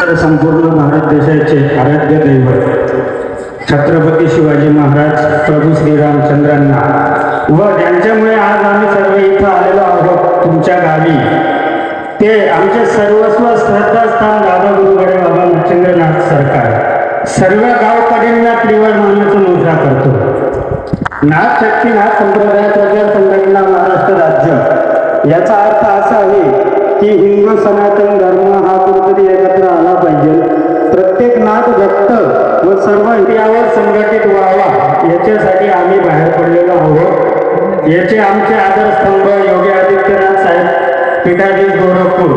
तर संपूर्ण भारत देशाचे आराध्य दैवत छत्रपती शिवाजी महाराज प्रभू श्रीरामचंद्रांना व ज्यांच्यामुळे आज आम्ही सर्व इथं आलेलो आहोत तुमच्या गावी, ते आमचे सर्वस्व श्रद्धास्थान दादा गुरुगडे बाबा मच्छिंद्रनाथ सरकार सर्व गावकऱ्यांना त्रिवळ मानाचा मुजरा करतो। नाथ शक्ती नाथ संप्रदाय प्रचार संघटना महाराष्ट्र राज्य याचा अर्थ असा आहे की हिंदू सनातन धर्म हा कुठेतरी एकत्र आला पाहिजे। प्रत्येक नाथ भक्त व सर्व यावर संघटित व्हावा याच्यासाठी आम्ही बाहेर पडलेलो आहोत। याचे आमचे आदरस्तंभ योगी आदित्यनाथ साहेब पीठाधीश गोरखपूर,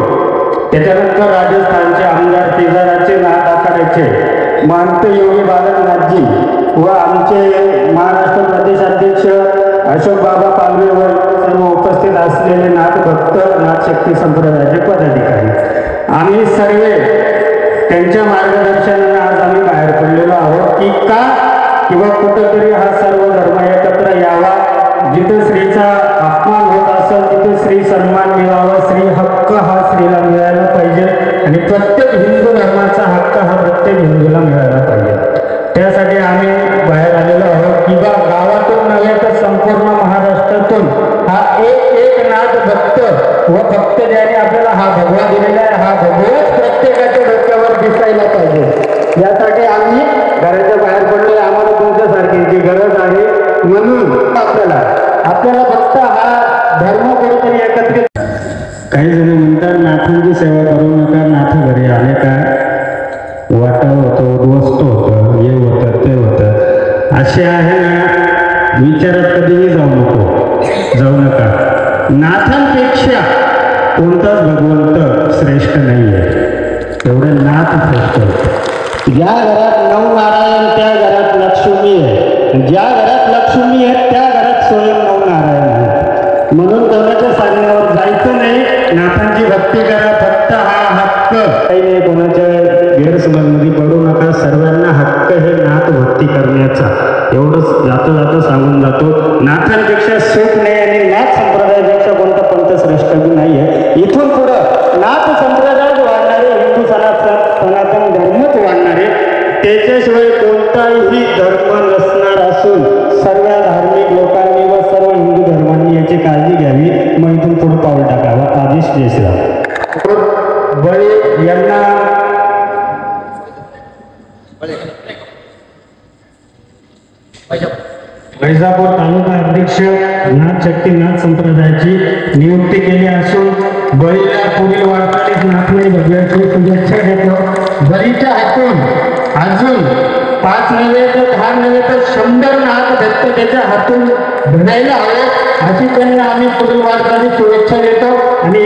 त्याच्यानंतर राजस्थानचे आमदार तिजाराचे नाथ आखाड्याचे महंत योगी बालकनाथजी व आमचे महाराष्ट्र प्रदेश अध्यक्ष अशोक बाबा पालवे व सर्व उपस्थित असलेले नाथ भक्त नाथ शक्ती संप्रदायाचे पदाधिकारी, आम्ही सर्व त्यांच्या मार्गदर्शनाने आज आम्ही बाहेर पडलेलो आहोत की का किंवा कुठंतरी हा सर्व धर्म एकत्र यावा। जिथं स्त्रीचा अपमान होत असेल तिथे स्त्री सन्मान मिळावा, स्त्री हक्क हा स्त्रीला मिळायला पाहिजे आणि प्रत्येक हिंदू धर्माचा हक्क हा प्रत्येक हिंदूला मिळायला पाहिजे। त्यासाठी आम्ही बाहेर आलेलो आहोत की बा गावातून नव्हे तर संपूर्ण महाराष्ट्रातून हा एक नाथ भक्त व भक्त ज्याने आपल्याला हा भगवा दिलेला आहे हा भगवाच प्रत्येकाच्या डोक्यावर दिसायला पाहिजे। यासाठी आम्ही घराच्या बाहेर पडलेले, आम्हाला तुमच्यासारखी गरज आहे म्हणून आपल्याला फक्त हा धर्म कुठेतरी एकत्रित। काही जण म्हणतात नाथांची सेवा करू नका, नाथ घरी आले का वाटा होतो, दोस्त होतं, हे होतं ते होतं, असे आहे ना विचारात कधीही जाऊ नका। नाथांपेक्षा कोणताच भगवंत श्रेष्ठ नाही आहे, एवढे नाथ श्रेष्ठ। ज्या घरात नऊ नारायण त्या घरात लक्ष्मी आहे, ज्या घरात लक्ष्मी आहे त्या घरात स्वयं नऊ नारायण आहे। म्हणून कोणाच्या सांगण्यावर जायचं नाही, नाथांची भक्ती करा, फक्त हा हक्क काही नाही, कोणाच्या गैरसमजमध्ये पडू नका। सर्वांना हक्क हे नाथ भक्ती करण्याचा, एवढंच जाता सांगून जातो। नाथांपेक्षा सुख नाही आणि नाथ संप्रदायापेक्षा कोणता पंथ श्रेष्ठ नाही आहे। इथून पुढं नाथ संप्रदाय वाढणारे, हिंदू सनातन धर्मच वाढणारे, त्याच्याशिवाय कोणताही धर्म नसणार असून सर्व धार्मिक लोकांनी व सर्व हिंदू धर्मांनी याची काळजी घ्यावी, मग इथून पुढे पाऊल टाकावा। आदेश जय श्रीराम। बळी यांना वैजापूर तालुका अध्यक्ष नाथ शक्ती नाथ संप्रदायाची नियुक्ती केली असून बळीला पुढील वाटचालीस नाथमय भगव्याची शुभेच्छा देतो। बळीच्या हातून अजून 5 नव्हे तर 10 नव्हे तर 100 नाथ भक्त त्याच्या हातून धरायला हवं अशी त्यांना आम्ही पुढील वाटचालीस शुभेच्छा देतो। आणि